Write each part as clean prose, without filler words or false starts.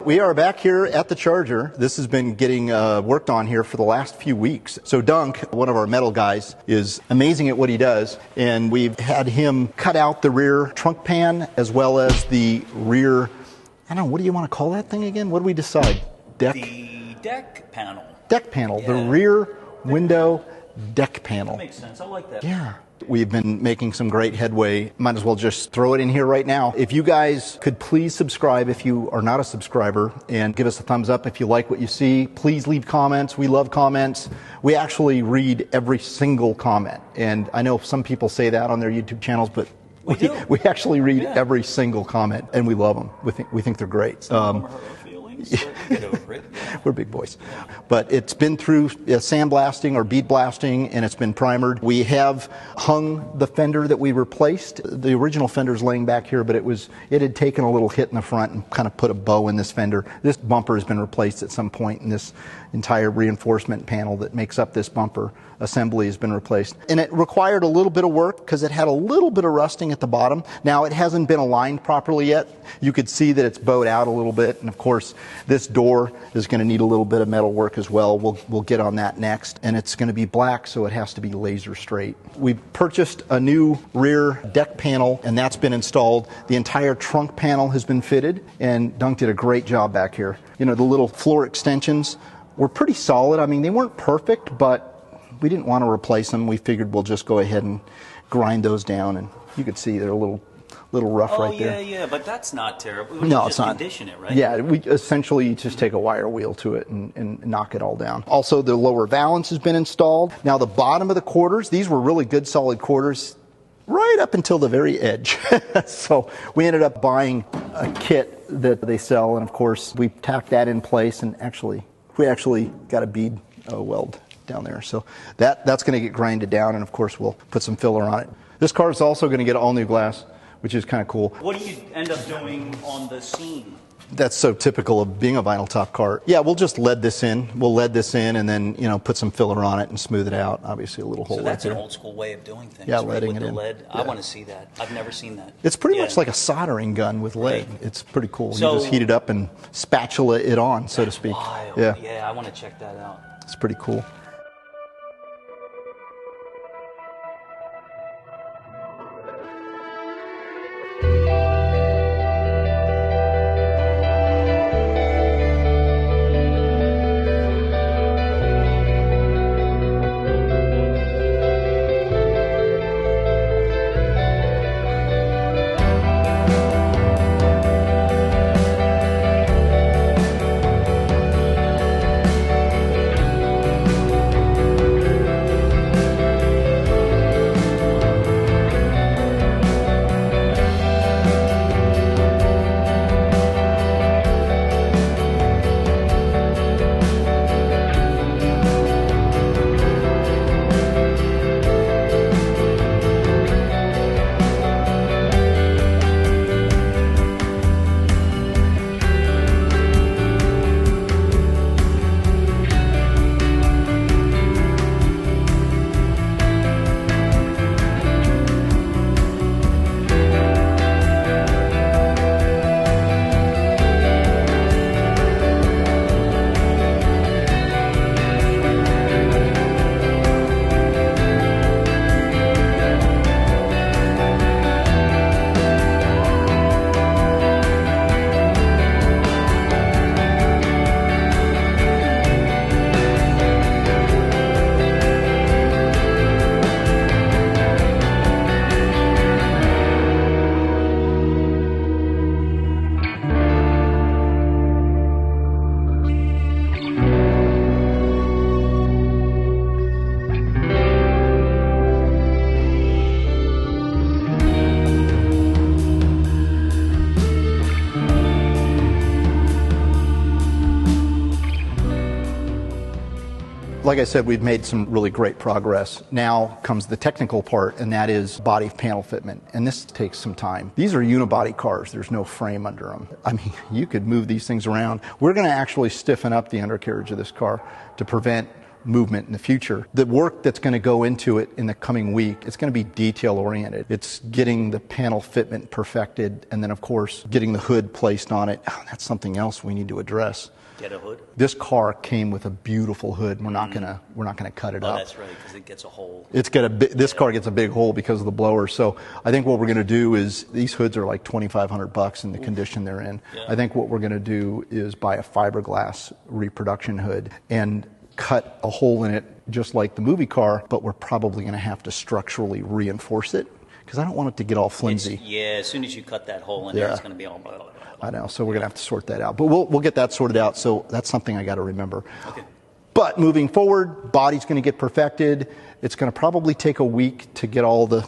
We are back here at the Charger. This has been getting worked on here for the last few weeks. So Dunk, one of our metal guys, is amazing at what he does, and we've had him cut out the rear trunk pan as well as the rear, I don't know, what do you want to call that thing again? What do we decide? The deck panel. Deck panel, yeah. The rear window deck panel. That makes sense. I like that. Yeah. We've been making some great headway. Might as well just throw it in here right now. If you guys could please subscribe if you are not a subscriber, and give us a thumbs up if you like what you see. Please leave comments. We love comments. We actually read every single comment. And I know some people say that on their YouTube channels, but we actually read every single comment, and we love them. We think they're great. Get over it. Yeah. We're big boys. But it's been through sandblasting or bead blasting, and it's been primered. We have hung the fender that we replaced. The original fender's laying back here, but it had taken a little hit in the front and kind of put a bow in this fender. This bumper has been replaced at some point, and this entire reinforcement panel that makes up this bumper assembly has been replaced. And it required a little bit of work because it had a little bit of rusting at the bottom. Now, it hasn't been aligned properly yet. You could see that it's bowed out a little bit, and of course this door is going to need a little bit of metal work as well. We'll get on that next. And it's going to be black, so it has to be laser straight. We purchased a new rear deck panel, and that's been installed. The entire trunk panel has been fitted, and Dunk did a great job back here. You know, the little floor extensions were pretty solid. I mean, they weren't perfect, but we didn't want to replace them. We figured we'll just go ahead and grind those down, and you could see they're a little rough right there. Yeah, but that's not terrible. We no, it's not. Condition it, right? Yeah, we essentially just take a wire wheel to it and knock it all down. Also, the lower valance has been installed. Now, the bottom of the quarters, these were really good solid quarters right up until the very edge. So we ended up buying a kit that they sell, and of course, we tacked that in place, and we actually got a bead weld down there. So that's going to get grinded down, and of course we'll put some filler on it. This car is also going to get all new glass, which is kind of cool. What do you end up doing on the seam? That's so typical of being a vinyl top car. Yeah, we'll just lead this in. We'll lead this in and then, put some filler on it and smooth it out. Obviously a little hole right there. So that's an old school way of doing things. Yeah, right? leading with it the in. Lead. Yeah. I want to see that. I've never seen that. It's pretty much like a soldering gun with lead. Right. It's pretty cool. So, you just heat it up and spatula it on, so to speak. Wild. Yeah. Yeah, I want to check that out. It's pretty cool. Like I said, we've made some really great progress. Now comes the technical part, and that is body panel fitment. And this takes some time. These are unibody cars. There's no frame under them. I mean, you could move these things around. We're going to actually stiffen up the undercarriage of this car to prevent movement in the future. The work that's going to go into it in the coming week, it's going to be detail oriented. It's getting the panel fitment perfected, and then of course getting the hood placed on it. Oh, that's something else we need to address. Get a hood? This car came with a beautiful hood. We're not gonna cut it up. Oh, that's right, because it gets a hole. This car gets a big hole because of the blower. So I think what we're going to do is, these hoods are like $2,500 in the condition they're in. Yeah. I think what we're going to do is buy a fiberglass reproduction hood and cut a hole in it just like the movie car, but we're probably going to have to structurally reinforce it because I don't want it to get all flimsy. As soon as you cut that hole in there, it's going to be all blah, blah, blah. I know, so we're going to have to sort that out. But we'll get that sorted out, so that's something I got to remember. Okay. But moving forward, body's going to get perfected. It's going to probably take a week to get all the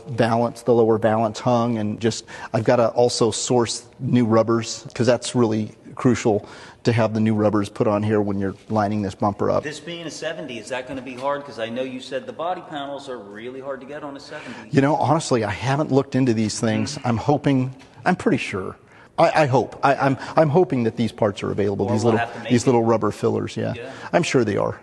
lower valance hung, and I've got to also source new rubbers because that's really crucial to have the new rubbers put on here when you're lining this bumper up. This being a 70, is that going to be hard? Because I know you said the body panels are really hard to get on a 70. You know, honestly, I haven't looked into these things. I'm pretty sure. I hope. I'm hoping that these parts are available. These little rubber fillers. Yeah. I'm sure they are. .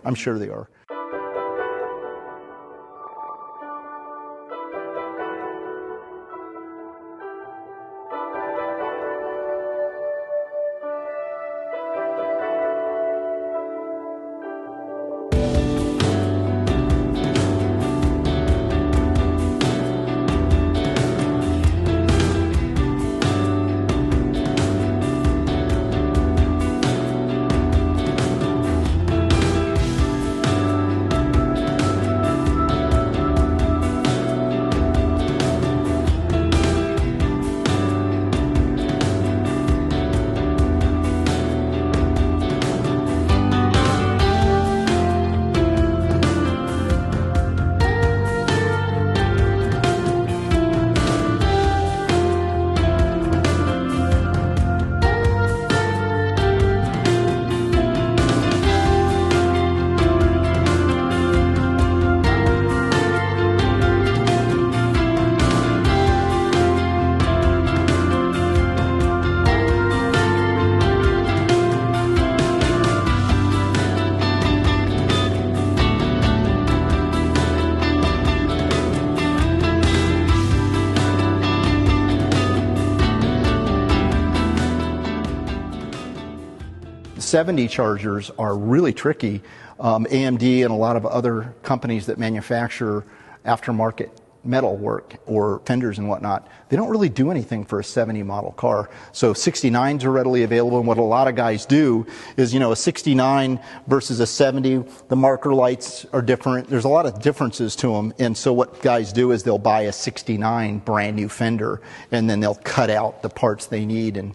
70 chargers are really tricky. AMD and a lot of other companies that manufacture aftermarket metal work or fenders and whatnot, they don't really do anything for a 70 model car. So 69s are readily available, and what a lot of guys do is, a 69 versus a 70, the marker lights are different. There's a lot of differences to them, and so what guys do is they'll buy a 69 brand new fender, and then they'll cut out the parts they need and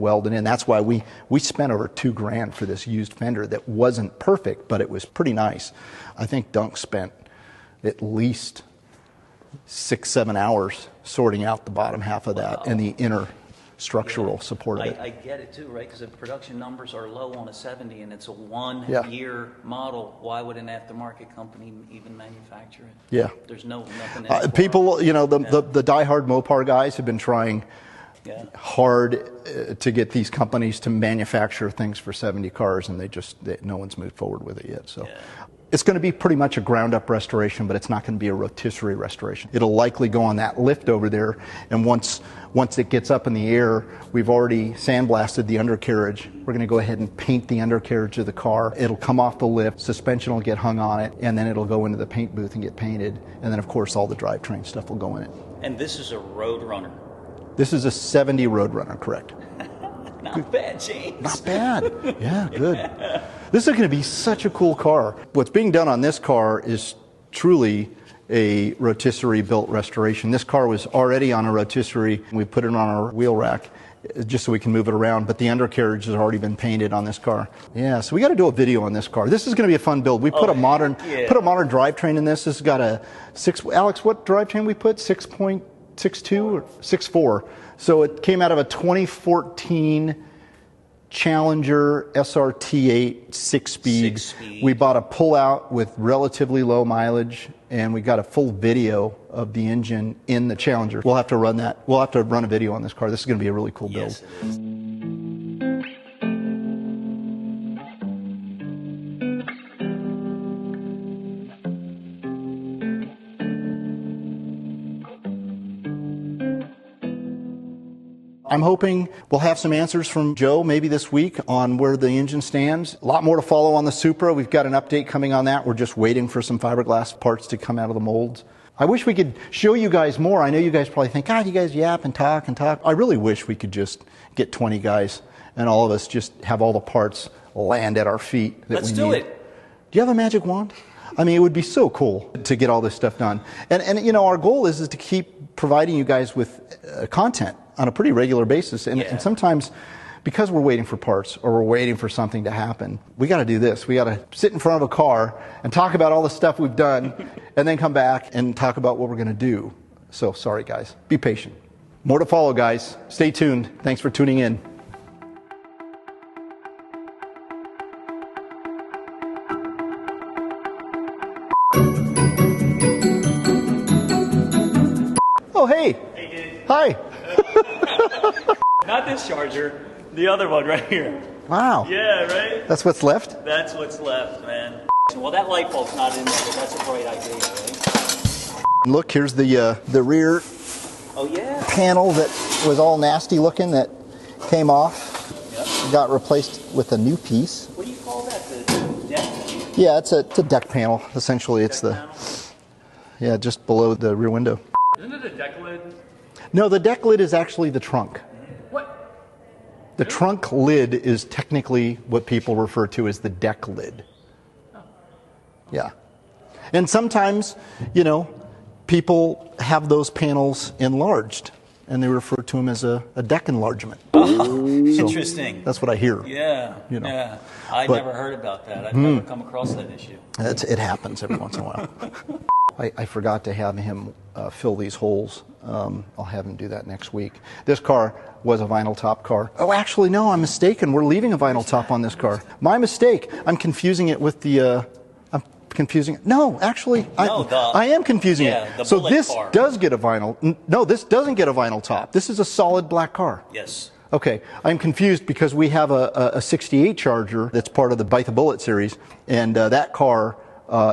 weld it in. That's why we spent over $2,000 for this used fender that wasn't perfect, but it was pretty nice. I think Dunk spent at least 6-7 hours sorting out the bottom half of that and the inner structural support of it. I get it too, right? Because if production numbers are low on a 70 and it's a one-year model, why would an aftermarket company even manufacture it? Yeah. There's nothing. People, the diehard Mopar guys have been trying hard to get these companies to manufacture things for 70 cars, and no one's moved forward with it yet. So. It's going to be pretty much a ground-up restoration, but it's not going to be a rotisserie restoration. It'll likely go on that lift over there, and once it gets up in the air, we've already sandblasted the undercarriage. We're going to go ahead and paint the undercarriage of the car. It'll come off the lift, suspension will get hung on it, and then it'll go into the paint booth and get painted, and then, of course, all the drivetrain stuff will go in it. And this is a Road Runner. This is a 70 Roadrunner, correct? Not bad, James. Not bad. Yeah, good. This is going to be such a cool car. What's being done on this car is truly a rotisserie-built restoration. This car was already on a rotisserie. We put it on our wheel rack just so we can move it around, but the undercarriage has already been painted on this car. Yeah, so we got to do a video on this car. This is going to be a fun build. We put a modern drivetrain in this. This has got a Alex, what drivetrain we put? 6.62 or 6.4. So it came out of a 2014 Challenger SRT8 6-speed. We bought a pull-out with relatively low mileage, and we got a full video of the engine in the Challenger. We'll have to run that. We'll have to run a video on this car. This is going to be a really cool build. Yes, it is. I'm hoping we'll have some answers from Joe maybe this week on where the engine stands. A lot more to follow on the Supra. We've got an update coming on that. We're just waiting for some fiberglass parts to come out of the molds. I wish we could show you guys more. I know you guys probably think, God, you guys yap and talk and talk. I really wish we could just get 20 guys and all of us just have all the parts land at our feet that Let's we do need. it. Do you have a magic wand? I mean, it would be so cool to get all this stuff done. And you know, our goal is to keep providing you guys with content on a pretty regular basis. And sometimes, because we're waiting for parts or we're waiting for something to happen, we got to do this. We got to sit in front of a car and talk about all the stuff we've done and then come back and talk about what we're going to do. So sorry, guys. Be patient. More to follow, guys. Stay tuned. Thanks for tuning in. Oh, hey. Hey, dude. Hi. Not this Charger, the other one right here. Wow. Yeah, right? That's what's left? That's what's left, man. Well, that light bulb's not in there, but that's a great idea, right? Look, here's the rear Oh, yeah. panel that was all nasty looking that came off. Yep. Got replaced with a new piece. What do you call that? The deck? Yeah, it's a deck panel. Essentially, it's Deck panel? just below the rear window. Isn't it a deck lid? No, the deck lid is actually the trunk. What? The trunk lid is technically what people refer to as the deck lid. Yeah. And sometimes, you know, people have those panels enlarged, and they refer to them as a deck enlargement. Oh, interesting. That's what I hear. Yeah, You know. yeah. I never heard about that. I've never come across that issue. It happens every once in a while. I forgot to have him fill these holes. I'll have him do that next week. This car was a vinyl top car. Oh, actually, no, I'm mistaken. We're leaving a vinyl top on this car. My mistake. I'm confusing it with the... No, actually, I am confusing it. The so bullet this car. does get a vinyl... No, this doesn't get a vinyl top. This is a solid black car. Yes. Okay, I'm confused because we have a 68 Charger that's part of the Bite the Bullet series, and that car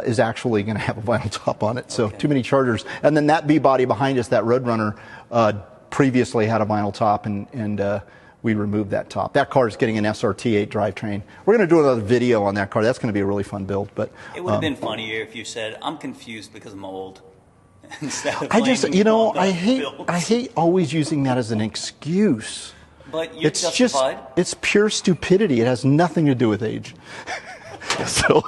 is actually going to have a vinyl top on it. So too many Chargers. And then that B-body behind us, that Roadrunner, previously had a vinyl top, and we removed that top. That car is getting an SRT8 drivetrain. We're going to do another video on that car. That's going to be a really fun build. But It would have been funnier if you said, I'm confused because I'm old. Instead of I just, blaming you know, on I builds. hate always using that as an excuse. But you're It's justified. just, it's pure stupidity. It has nothing to do with age. So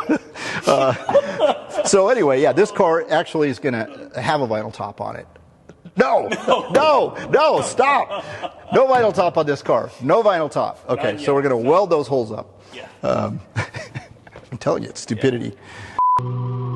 anyway, yeah, this car actually is going to have a vinyl top on it. No, stop. No vinyl top on this car. No vinyl top. Okay, so we're going to weld those holes up. Yeah. I'm telling you, it's stupidity. Yeah.